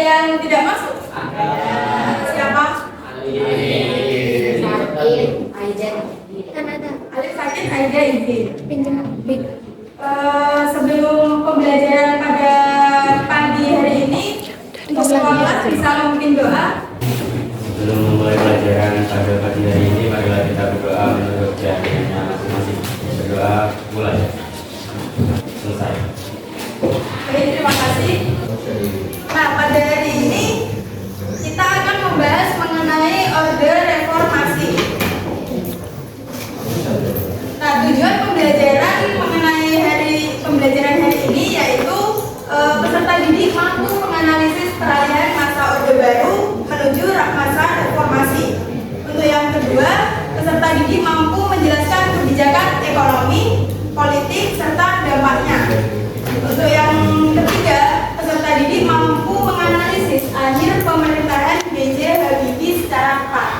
yang tidak masuk? Siapa? Alif sakit, Aida izin. Sebelum pembelajaran pada pagi hari ini, untuk sekolah bisa memimpin doa. Sebelum memulai pelajaran pada pagi hari ini, marilah kita berdoa menurut keyakinannya masing-masing. Berdoa mulai. Selesai. Oke, terima kasih. Nah, pada hari ini kita akan membahas mengenai order reformasi. Nah, tujuan pembelajaran mengenai pembelajaran hari ini yaitu peserta didik mampu menganalisis peralihan masa orde baru menuju masa reformasi. Untuk yang kedua, peserta didik mampu menjelaskan kebijakan ekonomi, politik, serta dampaknya. Untuk yang ketiga, peserta didik mampu menganalisis akhir pemerintahan B.J. Habibie secara tepat.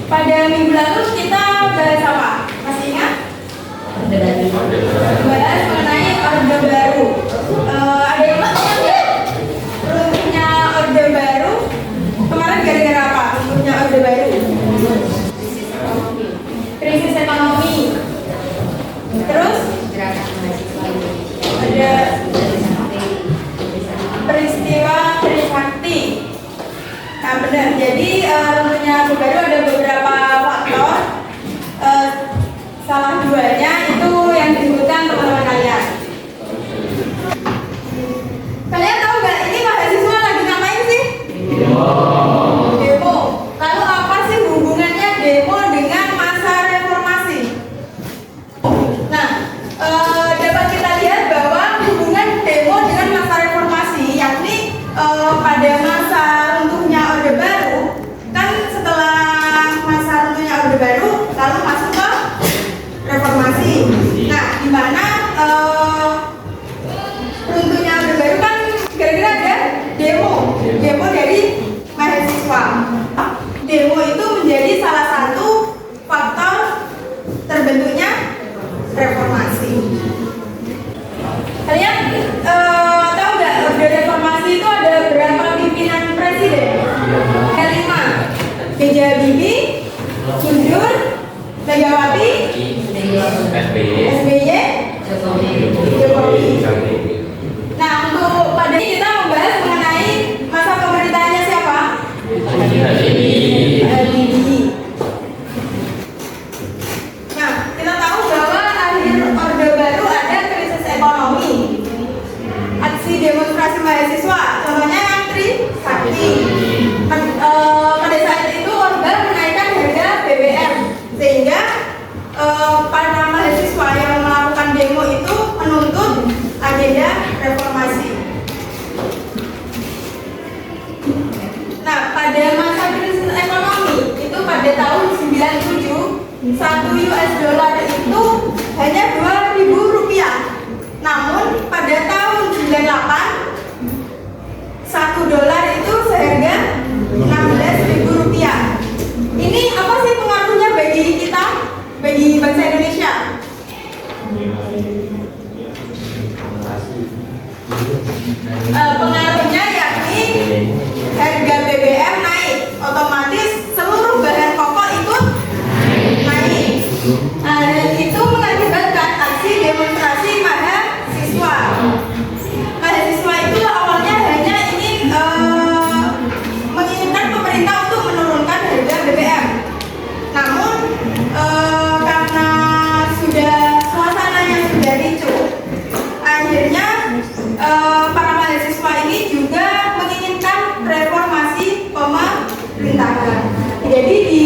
Pada minggu lalu kita bahas apa? Masih ingat? Bahas mengenai orde baru. Ada yang masih ingat runtuhnya orde baru? Kemarin gara-gara apa runtuhnya orde baru? Krisis ekonomi. Terus ada peristiwa Trisakti. Nah, benar. Jadi runtuhnya orde baru ada beberapa faktor. Salah duanya itu yang disebutkan teman-teman kalian. Kalian tahu nggak ini mahasiswa lagi ngapain sih? Demo. Lalu apa sih hubungannya demo dengan masa reformasi? Nah, dapat kita lihat bahwa hubungan demo dengan masa reformasi, yakni pada masa runtuhnya orde baru, kan setelah masa runtuhnya orde baru, lalu masuk ke reformasi. Nah, di mana runtuhnya orde baru kan gara-gara ada demo dari mahasiswa. Demo itu menjadi salah satu faktor terbentuknya reformasi. Kalian tahu nggak orde reformasi itu ada berapa pimpinan presiden? Ada 5. B.J. Habibie, Gus Dur, Megawati, SBY, Jokowi. Nah, untuk pada ini kita membahas mengenai masa pemerintahannya siapa? Habibie. Nah, kita tahu bahwa akhir orde baru ada krisis ekonomi, aksi demonstrasi mahasiswa, contohnya yang Trisakti. Pada saat itu Orde menaikkan harga BBM sehingga para mahasiswa yang melakukan demo itu menuntut agenda reformasi. Nah, pada masa krisis ekonomi itu pada tahun 97, 1 US dollar itu hanya Rp2.000. Namun pada tahun 98 1 dolar itu seharga Rp16.000. Ini apa sih pengaruhnya bagi kita, bagi bangsa Indonesia? Pengaruhnya yakni harga BBM naik, otomatis seluruh bahan pokok ikut naik. Dan itu mengakibatkan aksi demonstrasi mahasiswa. Mahasiswa itu awalnya hanya ingin menginginkan pemerintah untuk menurunkan harga BBM. Namun karena suasananya sudah ricuh, akhirnya para mahasiswa ini juga menginginkan reformasi pemerintahan. Jadi di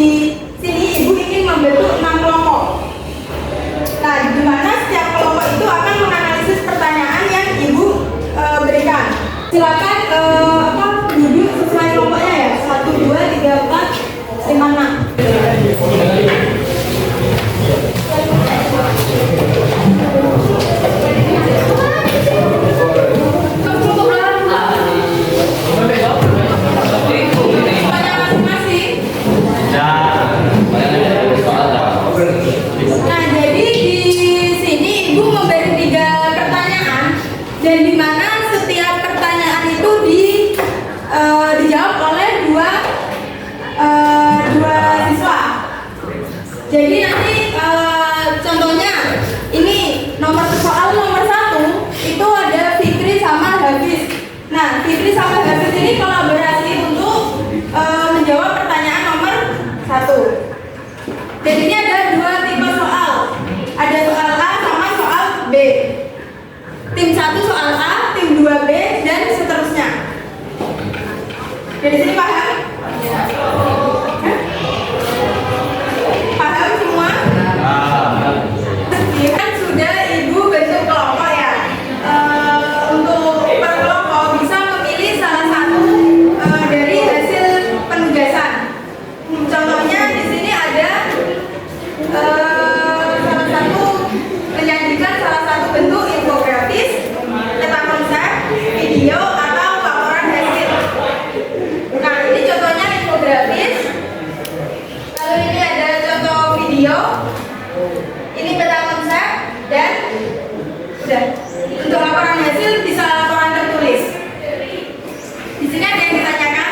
sini ibu ingin membentuk 6 kelompok. Nah, di mana setiap kelompok itu akan menganalisis pertanyaan yang ibu berikan. Silakan duduk sesuai kelompoknya ya. 1, 2, 3, 4, 5, 6. Nah, jadi di sini ibu memberi 3 pertanyaan dan di mana setiap pertanyaan itu dijawab oleh dua siswa. Jadi nanti contohnya ini soal nomor 1 itu ada Fikri sama Hafiz. Nah, Fikri sama Hafiz ini kolaborasi untuk menjawab pertanyaan nomor 1. Jadi ini ada 2 tipe soal. Ada soal A sama soal B. Tim 1 soal A, tim 2 B, dan seterusnya. Dari sini paham? Ya. Paham semua? Kan sudah Ibu bentuk kelompok ya. Untuk per kelompok bisa memilih salah satu dari hasil penugasan. Contohnya di sini ada salah satu menyajikan salah satu bentuk infografis, peta konsep, video atau laporan hasil. Nah, ini contohnya infografis. Lalu ini ada contoh video. Ini peta konsep dan udah. Untuk laporan hasil bisa laporan tertulis. Di sini ada yang ditanyakan?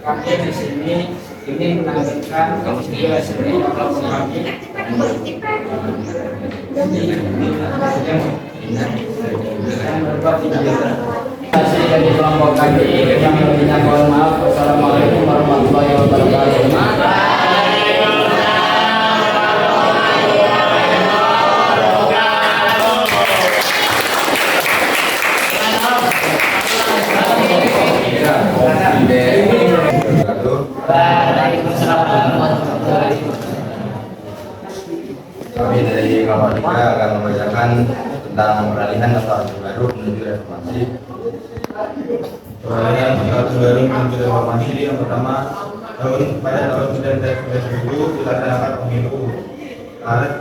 Kami di sini ini menampilkan hasil kelompok kami. Hasil dari kelompok kami yang lebihnya mohon maaf. Wassalamualaikum warahmatullahi wabarakatuh. Kami dari kelompok 3 akan membacakan tentang peralihan atau orde baru menuju reformasi. Peralihan atau orde baru menuju reformasi yang pertama pada tahun 1997 dilaksanakan pemilu. Maret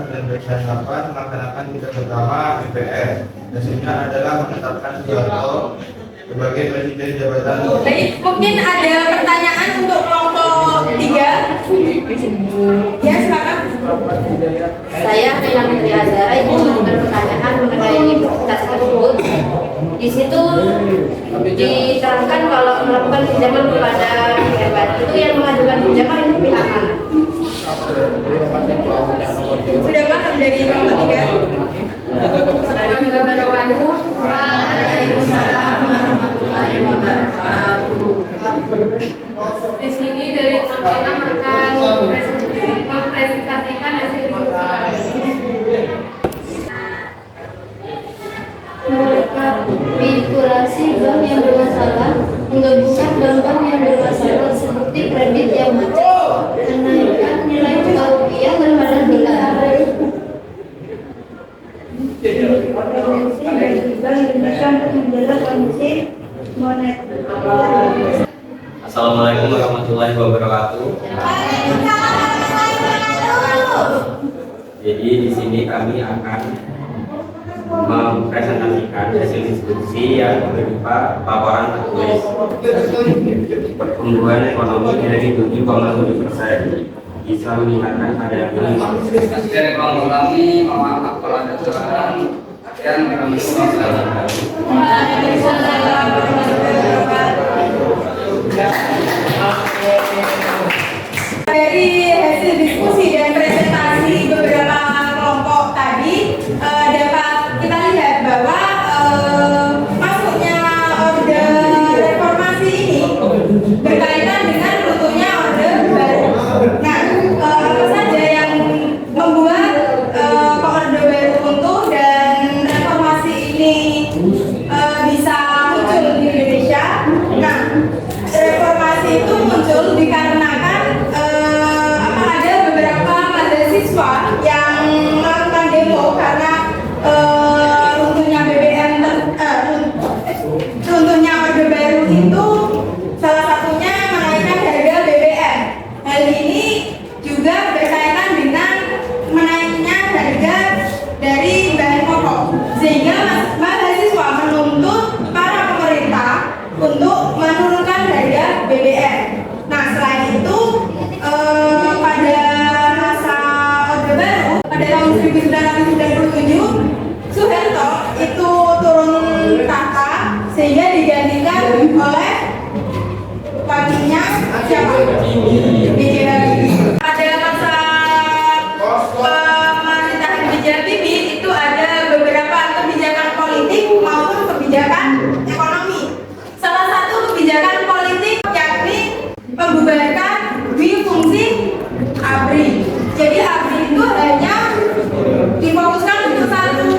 1998 melaksanakan tingkat pertama MPR. Hasilnya adalah menetapkan Soeharto sebagai presiden jabatan. Baik, mungkin ada pertanyaan untuk kelompok 3. Ya, silakan. Saya Nina Putri Azhara ingin mengajukan pertanyaan mengenai presentasi tersebut. Di situ diterangkan kalau melakukan pinjaman kepada pejabat itu yang mengajukan pinjaman itu pihak mana? Sudah paham dari kelompok 3? Waalaikumsalam warahmatullahi wabarakatuh. Di sini dari tampilan akan mempresentasikan hasil rekapitulasi bank yang bermasalah, menggabungkan bank-bank yang bermasalah seperti kredit yang macet, kenaikan nilai tukar rupiah terhadap dolar. Assalamualaikum warahmatullahi wabarakatuh. Jadi di sini kami akan mempresentasikan hasil diskusi yang berupa paparan tertulis pertumbuhan ekonomi dari 7,7% bisa meningkatkan pada 5%. Dari kami memaaf kalau ada kesalahan dan kami Dari hasil diskusi dan presentasi beberapa kelompok tadi dapat kita lihat bahwa masuknya orde reformasi ini berkaitan dengan runtuhnya orde baru. Nah, apa saja yang membuat orde baru runtuh dan reformasi ini bisa muncul di Indonesia? Nah, reformasi itu muncul dikarenakan ada beberapa mahasiswa yang melakukan demo karena runtuhnya BBM, runtuhnya orde baru itu salah satunya menaikkan harga BBM. Hal ini juga berkaitan dengan menaiknya harga dari bahan pokok, sehingga mahasiswa menuntut para pemerintah untuk menurunkan harga BBM. Nah, selain itu pada masa orde baru pada tahun 1997 Soeharto itu turun tahta sehingga digantikan oleh paginya siapa? B.J. Habibie. Pada masa pemerintahan B.J. Habibie itu ada beberapa kebijakan politik maupun kebijakan ekonomi. Salah satu kebijakan politik yakni membubarkan dwi fungsi ABRI. Jadi ABRI itu hanya difokuskan untuk satu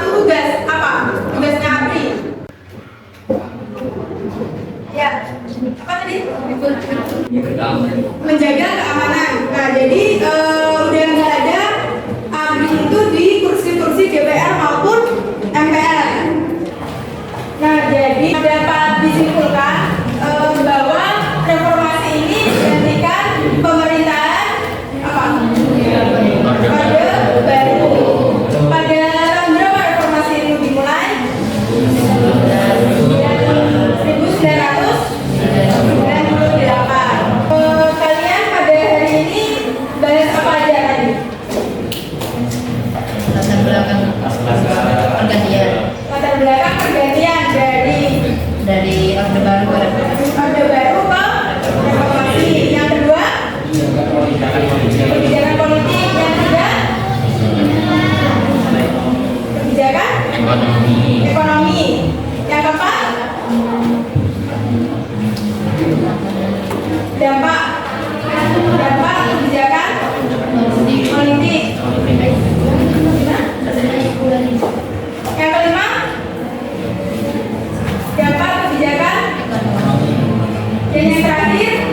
tugas. Apa tugasnya ABRI? Ya, apa tadi? Menjaga keamanan. Nah, jadi udah nggak ada ABRI itu di kursi-kursi DPR maupun MPR. Nah, jadi dapat disimpulkan bahwa reformasi ini digantikan pemerintahan apa? Orde baru. Pada tahun berapa reformasi ini dimulai? 1998. Kalian pada hari ini bahas apa aja tadi? Latar belakang pergantian Latar belakang pergantian dari orde baru ke reformasi. orde baru ke reformasi. Yang kedua, kebijakan politik. Yang ketiga, kebijakan ekonomi. Yang keempat, dampak kebijakan politik. Yang kelima, dampak kebijakan. Dan yang terakhir,